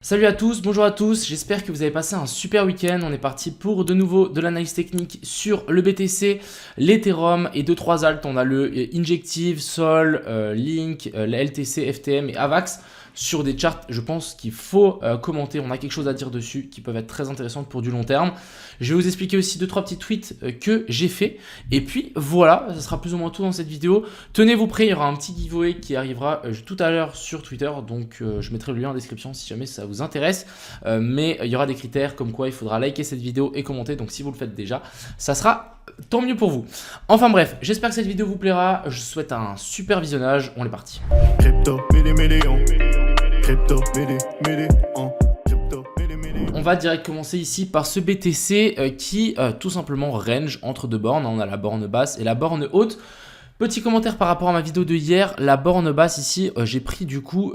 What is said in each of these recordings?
Salut à tous, bonjour à tous, j'espère que vous avez passé un super week-end. On est parti pour de nouveau de l'analyse technique sur le BTC, l'Ethereum et 2-3 alts. On a le Injective, Sol, Link, la LTC, FTM et AVAX sur des charts, je pense qu'il faut commenter. On a quelque chose à dire dessus qui peuvent être très intéressantes pour du long terme. Je vais vous expliquer aussi 2-3 petits tweets que j'ai fait. Et puis voilà, ça sera plus ou moins tout dans cette vidéo. Tenez-vous prêts, il y aura un petit giveaway qui arrivera tout à l'heure sur Twitter. Donc je mettrai le lien en description si jamais ça vous intéresse. Mais il y aura des critères comme quoi il faudra liker cette vidéo et commenter. Donc si vous le faites déjà, ça sera tant mieux pour vous. Enfin bref, j'espère que cette vidéo vous plaira. Je vous souhaite un super visionnage. On est parti. On va direct commencer ici par ce BTC qui tout simplement range entre deux bornes. On a la borne basse et la borne haute. Petit commentaire par rapport à ma vidéo de hier, la borne basse ici, j'ai pris du coup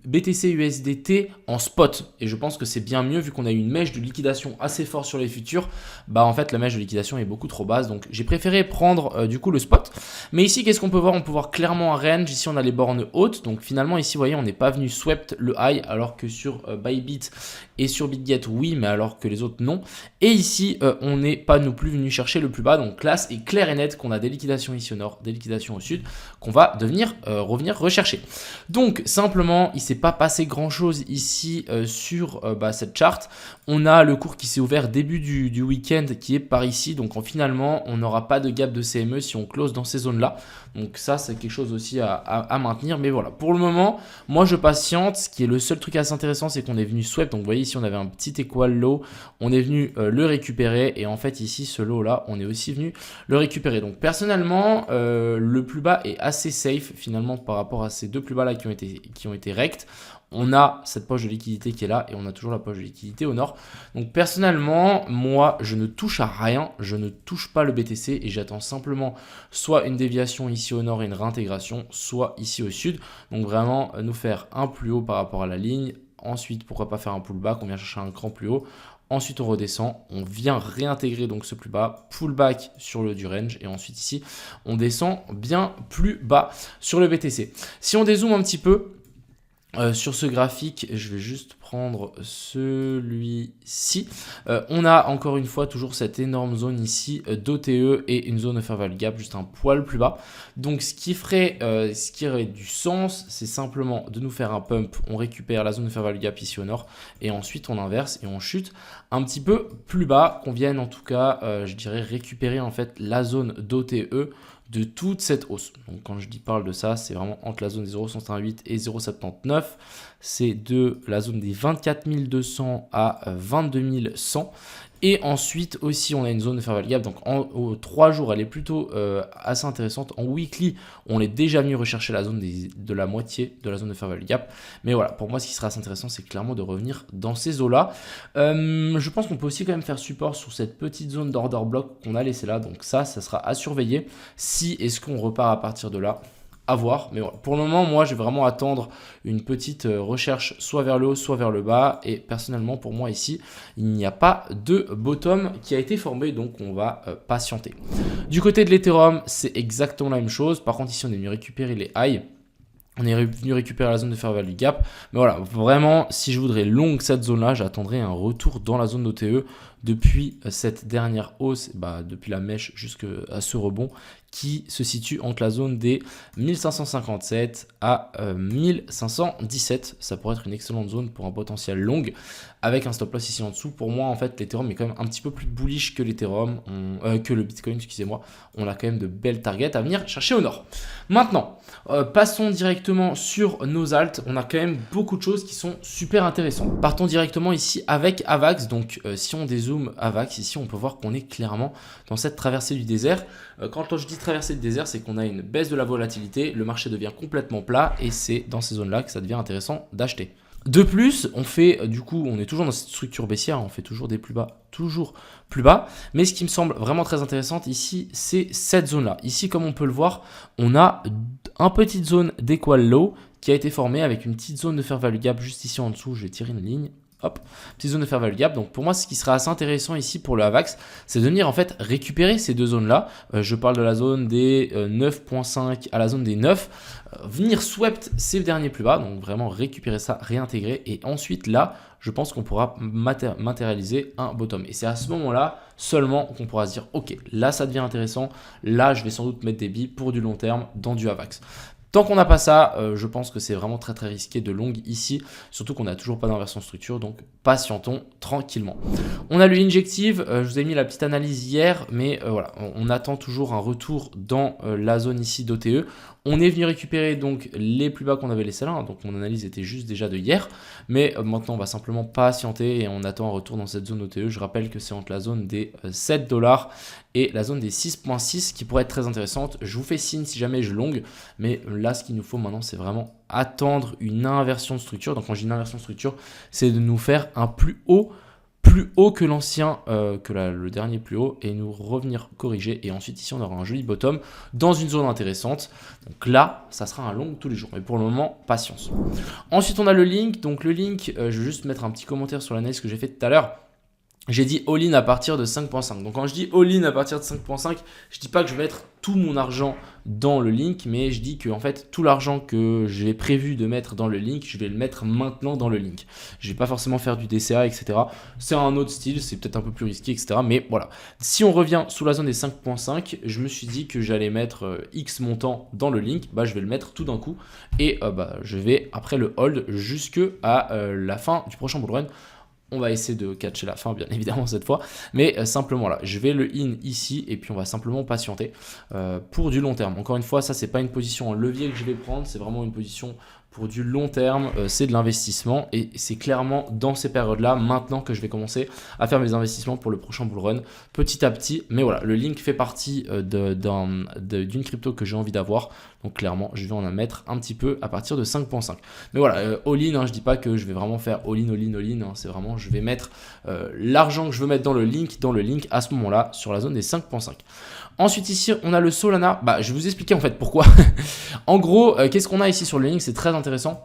BTC USDT en spot. Et je pense que c'est bien mieux vu qu'on a eu une mèche de liquidation assez forte sur les futurs. Bah en fait la mèche de liquidation est beaucoup trop basse. Donc j'ai préféré prendre du coup le spot. Mais ici qu'est-ce qu'on peut voir? On peut voir clairement un range. Ici on a les bornes hautes. Donc finalement ici vous voyez on n'est pas venu swept le high alors que sur Bybit et sur BitGet oui mais alors que les autres non. Et ici on n'est pas non plus venu chercher le plus bas. Donc classe est clair et net qu'on a des liquidations ici au nord, des liquidations au sud qu'on va revenir rechercher. Donc simplement il s'est pas passé grand chose ici sur cette charte. On a le cours qui s'est ouvert début du week-end qui est par ici, donc finalement on n'aura pas de gap de CME si on close dans ces zones là. Donc ça c'est quelque chose aussi à maintenir, mais voilà, pour le moment moi je patiente. Ce qui est le seul truc assez intéressant, c'est qu'on est venu sweep. Donc vous voyez ici on avait un petit equal low, on est venu le récupérer, et en fait ici ce low là on est aussi venu le récupérer. Donc personnellement le plus bas est assez safe finalement par rapport à ces deux plus bas là qui ont été rect. On a cette poche de liquidité qui est là et on a toujours la poche de liquidité au nord. Donc personnellement, moi, je ne touche à rien. Je ne touche pas le BTC et j'attends simplement soit une déviation ici au nord et une réintégration, soit ici au sud. Donc vraiment nous faire un plus haut par rapport à la ligne. Ensuite, pourquoi pas faire un pullback, on vient chercher un cran plus haut. Ensuite, on redescend, on vient réintégrer donc ce plus bas, pullback sur le du range, et ensuite ici, on descend bien plus bas sur le BTC. Si on dézoome un petit peu sur ce graphique, je vais juste prendre celui-ci. On a encore une fois toujours cette énorme zone ici d'OTE et une zone de fair value gap juste un poil plus bas. Donc ce qui aurait du sens, c'est simplement de nous faire un pump. On récupère la zone de fair value gap ici au nord et ensuite on inverse et on chute un petit peu plus bas. Qu'on vienne en tout cas, je dirais récupérer en fait la zone d'OTE de toute cette hausse. Donc quand je parle de ça, c'est vraiment entre la zone des 0,188 et 0,79. C'est de la zone des 24 200 à 22 100. Et ensuite aussi on a une zone de fair value gap. Donc en 3 jours elle est plutôt assez intéressante. En weekly on est déjà venu rechercher la zone de la moitié de la zone de fair value gap. Mais voilà, pour moi ce qui sera assez intéressant c'est clairement de revenir dans ces eaux là. Je pense qu'on peut aussi quand même faire support sur cette petite zone d'order block qu'on a laissé là. Donc ça sera à surveiller. Si est-ce qu'on repart à partir de là, à voir. Mais voilà, pour le moment moi je vais vraiment attendre une petite recherche soit vers le haut soit vers le bas, et personnellement pour moi ici il n'y a pas de bottom qui a été formé, donc on va patienter. Du côté de l'Ethereum c'est exactement la même chose. Par contre ici on est venu récupérer les highs, on est venu récupérer la zone de fair value gap. Mais voilà, vraiment, si je voudrais long cette zone-là, j'attendrai un retour dans la zone d'OTE depuis cette dernière hausse, depuis la mèche jusqu'à ce rebond qui se situe entre la zone des 1557 à 1517. Ça pourrait être une excellente zone pour un potentiel long avec un stop loss ici en dessous. Pour moi, en fait, l'Ethereum est quand même un petit peu plus bullish que l'Ethereum, que le Bitcoin, excusez-moi. On a quand même de belles targets à venir chercher au nord. Maintenant, passons directement sur nos alts. On a quand même beaucoup de choses qui sont super intéressantes. Partons directement ici avec AVAX. Donc, si on dézoome AVAX, ici, on peut voir qu'on est clairement dans cette traversée du désert. Quand je dis traversée du désert, c'est qu'on a une baisse de la volatilité, le marché devient complètement plat et c'est dans ces zones-là que ça devient intéressant d'acheter. De plus, on est toujours dans cette structure baissière, on fait toujours des plus bas, toujours plus bas. Mais ce qui me semble vraiment très intéressant ici, c'est cette zone-là. Ici, comme on peut le voir, on a une petite zone d'equal low qui a été formée avec une petite zone de fair value gap juste ici en dessous. Je vais tirer une ligne. Hop, petite zone de fair value gap. Donc pour moi, ce qui sera assez intéressant ici pour le AVAX, c'est de venir en fait récupérer ces deux zones-là. Je parle de la zone des 9.5 à la zone des 9. Venir swept ces derniers plus bas, donc vraiment récupérer ça, réintégrer, et ensuite là, je pense qu'on pourra matérialiser un bottom. Et c'est à ce moment-là seulement qu'on pourra se dire ok, là ça devient intéressant, là je vais sans doute mettre des billes pour du long terme dans du AVAX. Tant qu'on n'a pas ça, je pense que c'est vraiment très très risqué de long ici, surtout qu'on n'a toujours pas d'inversion de structure, donc patientons tranquillement. On a le injective, je vous ai mis la petite analyse hier, mais voilà, on attend toujours un retour dans la zone ici d'OTE. On est venu récupérer donc les plus bas qu'on avait laissés là, hein, donc mon analyse était juste déjà de hier, mais maintenant on va simplement patienter et on attend un retour dans cette zone OTE. Je rappelle que c'est entre la zone des 7 $ et la zone des 6.6 qui pourrait être très intéressante. Je vous fais signe si jamais je longue, mais là ce qu'il nous faut maintenant c'est vraiment attendre une inversion de structure. Donc quand je dis une inversion de structure, c'est de nous faire un plus haut que l'ancien, le dernier plus haut, et nous revenir corriger. Et ensuite ici on aura un joli bottom dans une zone intéressante. Donc là ça sera un long tous les jours, mais pour le moment patience. Ensuite on a le link. Donc le link, je vais juste mettre un petit commentaire sur l'analyse que j'ai fait tout à l'heure. J'ai dit all-in à partir de 5.5. Donc quand je dis all-in à partir de 5.5, je dis pas que je vais mettre tout mon argent dans le link, mais je dis que en fait tout l'argent que j'ai prévu de mettre dans le link, je vais le mettre maintenant dans le link. Je vais pas forcément faire du DCA, etc. C'est un autre style, c'est peut-être un peu plus risqué, etc. Mais voilà. Si on revient sous la zone des 5.5, je me suis dit que j'allais mettre X montant dans le link. Bah je vais le mettre tout d'un coup et je vais après le hold jusque à la fin du prochain bull run. On va essayer de catcher la fin, bien évidemment, cette fois. Mais simplement là, je vais le in ici et puis on va simplement patienter pour du long terme. Encore une fois, ça, c'est pas une position en levier que je vais prendre. C'est vraiment une position pour du long terme. C'est de l'investissement et c'est clairement dans ces périodes-là, maintenant que je vais commencer à faire mes investissements pour le prochain bull run petit à petit. Mais voilà, le link fait partie d'une crypto que j'ai envie d'avoir. Donc clairement, je vais en mettre un petit peu à partir de 5.5. Mais voilà, all-in, hein, je dis pas que je vais vraiment faire all-in, all-in, all-in. Hein, c'est vraiment, je vais mettre l'argent que je veux mettre dans le link à ce moment-là sur la zone des 5.5. Ensuite ici, on a le Solana. Bah, je vais vous expliquer en fait pourquoi. En gros, qu'est-ce qu'on a ici sur le link? C'est très intéressant.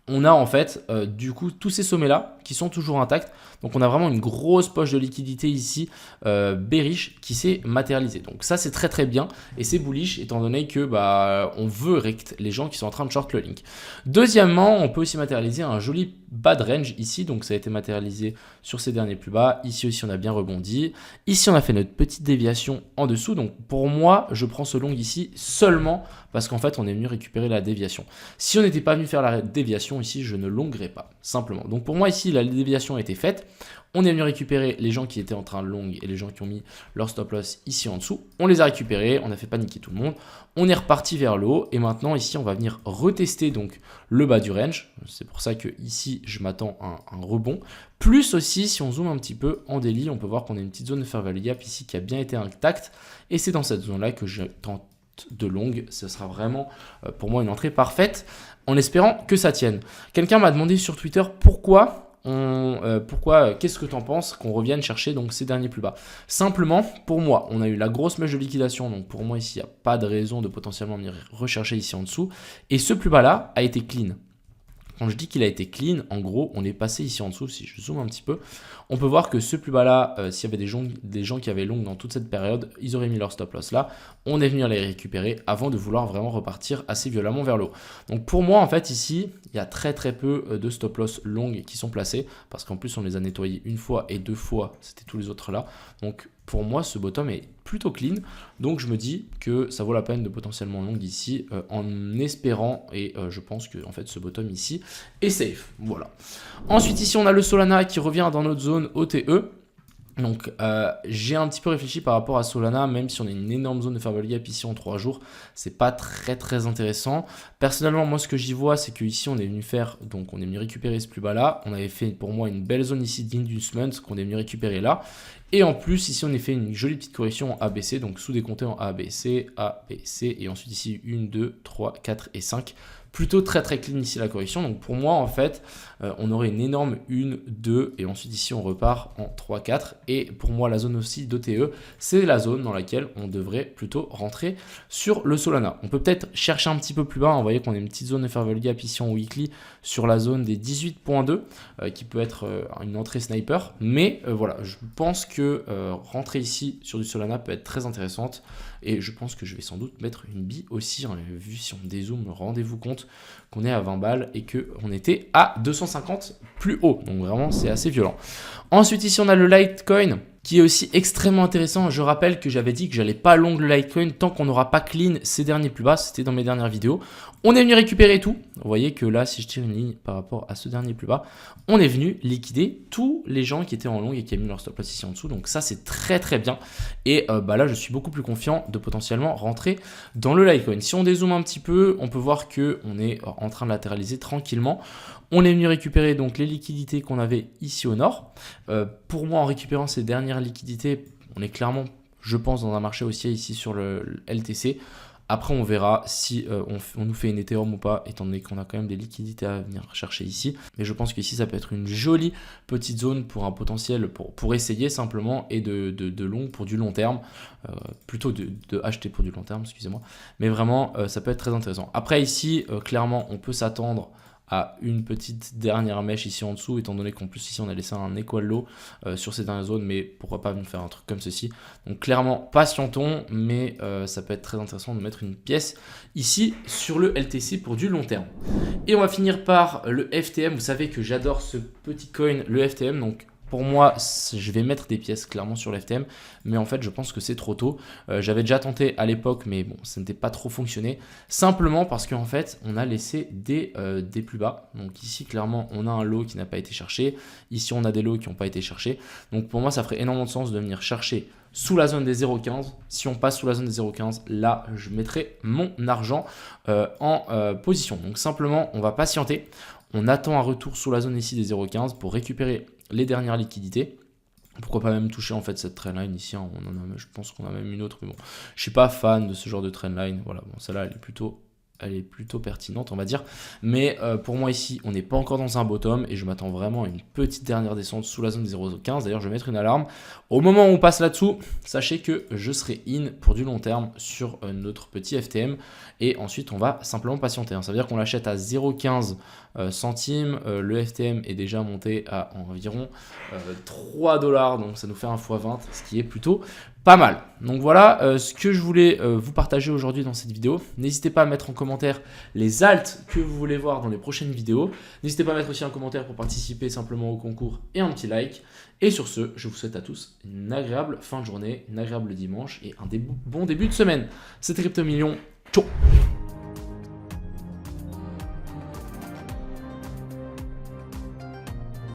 On a en fait du coup tous ces sommets là qui sont toujours intacts. Donc on a vraiment une grosse poche de liquidité ici bearish qui s'est matérialisée. Donc ça c'est très très bien et c'est bullish étant donné que on veut rect les gens qui sont en train de short le link. Deuxièmement, on peut aussi matérialiser un joli bas de range ici. Donc ça a été matérialisé sur ces derniers plus bas. Ici aussi on a bien rebondi. Ici on a fait notre petite déviation en dessous. Donc pour moi je prends ce long ici seulement parce qu'en fait on est venu récupérer la déviation. Si on n'était pas venu faire la déviation ici, je ne longuerais pas simplement. Donc pour moi ici la déviation a été faite. On est venu récupérer les gens qui étaient en train de long et les gens qui ont mis leur stop loss ici en dessous. On les a récupérés, on a fait paniquer tout le monde. On est reparti vers le haut et maintenant ici on va venir retester donc le bas du range. C'est pour ça que ici je m'attends à un rebond. Plus aussi si on zoome un petit peu en daily, on peut voir qu'on a une petite zone de fair value gap ici qui a bien été intacte et c'est dans cette zone là que je tente de longue. Ce sera vraiment pour moi une entrée parfaite en espérant que ça tienne. Quelqu'un m'a demandé sur Twitter pourquoi qu'est-ce que tu en penses qu'on revienne chercher donc ces derniers plus bas. Simplement, pour moi, on a eu la grosse mèche de liquidation, donc pour moi ici, il n'y a pas de raison de potentiellement venir rechercher ici en dessous. Et ce plus bas là a été clean. Quand je dis qu'il a été clean, en gros, on est passé ici en dessous. Si je zoome un petit peu, on peut voir que ce plus bas là, s'il y avait des gens qui avaient long dans toute cette période, ils auraient mis leur stop loss là. On est venu les récupérer avant de vouloir vraiment repartir assez violemment vers le haut. Donc pour moi, en fait, ici, il y a très très peu de stop loss longues qui sont placés parce qu'en plus, on les a nettoyés une fois et deux fois. C'était tous les autres là. Donc pour moi, ce bottom est plutôt clean. Donc je me dis que ça vaut la peine de potentiellement long ici en espérant et je pense que en fait ce bottom ici est safe. Voilà. Ensuite ici on a le Solana qui revient dans notre zone OTE. Donc j'ai un petit peu réfléchi par rapport à Solana, même si on a une énorme zone de fair value gap ici en 3 jours, c'est pas très très intéressant. Personnellement, moi ce que j'y vois, c'est qu'ici on est venu faire, donc on est venu récupérer ce plus bas là, on avait fait pour moi une belle zone ici d'inducement qu'on est venu récupérer là. Et en plus, ici, on a fait une jolie petite correction en ABC, donc sous-décompté en ABC, ABC, et ensuite ici 1, 2, 3, 4 et 5. Plutôt très très clean ici la correction. Donc pour moi, en fait, on aurait une énorme 1, 2, et ensuite ici, on repart en 3, 4. Et pour moi, la zone aussi d'OTE, c'est la zone dans laquelle on devrait plutôt rentrer sur le Solana. On peut peut-être chercher un petit peu plus bas. Vous voyez qu'on a une petite zone de fair value gap ici en weekly sur la zone des 18.2, qui peut être une entrée sniper. Mais voilà, je pense que rentrer ici sur du Solana peut être très intéressante. Et je pense que je vais sans doute mettre une bille aussi, hein, vu si on dézoome, rendez-vous compte qu'on est à 20 balles et qu'on était à 250 plus haut. Donc vraiment, c'est assez violent. Ensuite, ici, on a le Litecoin qui est aussi extrêmement intéressant. Je rappelle que j'avais dit que j'allais pas long le Litecoin tant qu'on n'aura pas clean ces derniers plus bas. C'était dans mes dernières vidéos. On est venu récupérer tout. Vous voyez que là, si je tire une ligne par rapport à ce dernier plus bas, on est venu liquider tous les gens qui étaient en long et qui avaient mis leur stop loss ici en dessous. Donc ça, c'est très très bien. Et là, je suis beaucoup plus confiant de potentiellement rentrer dans le Litecoin. Si on dézoome un petit peu, on peut voir qu'on est en train de latéraliser tranquillement. On est venu récupérer donc les liquidités qu'on avait ici au nord. Pour moi, en récupérant ces dernières liquidités, on est clairement, je pense, dans un marché haussier ici sur le LTC. Après, on verra si on nous fait une Ethereum ou pas, étant donné qu'on a quand même des liquidités à venir chercher ici. Mais je pense qu'ici, ça peut être une jolie petite zone pour un potentiel, pour essayer simplement, et de long pour du long terme. Plutôt de acheter pour du long terme, excusez-moi. Mais vraiment, ça peut être très intéressant. Après, ici, clairement, on peut s'attendre à une petite dernière mèche ici en dessous, étant donné qu'en plus ici on a laissé un equal low sur ces dernières zones, mais pourquoi pas nous faire un truc comme ceci. Donc clairement patientons, mais ça peut être très intéressant de mettre une pièce ici sur le LTC pour du long terme. Et on va finir par le FTM. Vous savez que j'adore ce petit coin, le FTM, donc pour moi, je vais mettre des pièces clairement sur l'FTM, mais en fait, je pense que c'est trop tôt. J'avais déjà tenté à l'époque, mais bon, ça n'était pas trop fonctionné. Simplement parce qu'en fait, on a laissé des plus bas. Donc ici, clairement, on a un lot qui n'a pas été cherché. Ici, on a des lots qui n'ont pas été cherchés. Donc pour moi, ça ferait énormément de sens de venir chercher sous la zone des 0,15. Si on passe sous la zone des 0,15, là, je mettrai mon argent en position. Donc simplement, on va patienter. On attend un retour sous la zone ici des 0,15 pour récupérer les dernières liquidités. Pourquoi pas même toucher en fait cette trendline ici, hein. Je pense qu'on a même une autre, mais bon, je suis pas fan de ce genre de trendline. Voilà, bon, celle-là, elle est plutôt pertinente, on va dire. Mais pour moi ici, on n'est pas encore dans un bottom et je m'attends vraiment à une petite dernière descente sous la zone des 0,15. D'ailleurs, je vais mettre une alarme. Au moment où on passe là-dessous, sachez que je serai in pour du long terme sur notre petit FTM. Et ensuite, on va simplement patienter, hein. Ça veut dire qu'on l'achète à 0,15 centimes. Le FTM est déjà monté à environ 3 $. Donc, ça nous fait un x20, ce qui est plutôt pas mal. Donc voilà ce que je voulais vous partager aujourd'hui dans cette vidéo. N'hésitez pas à mettre en commentaire les alts que vous voulez voir dans les prochaines vidéos. N'hésitez pas à mettre aussi un commentaire pour participer simplement au concours et un petit like. Et sur ce, je vous souhaite à tous une agréable fin de journée, un agréable dimanche et un bon début de semaine. C'était Crypto Millions. Ciao.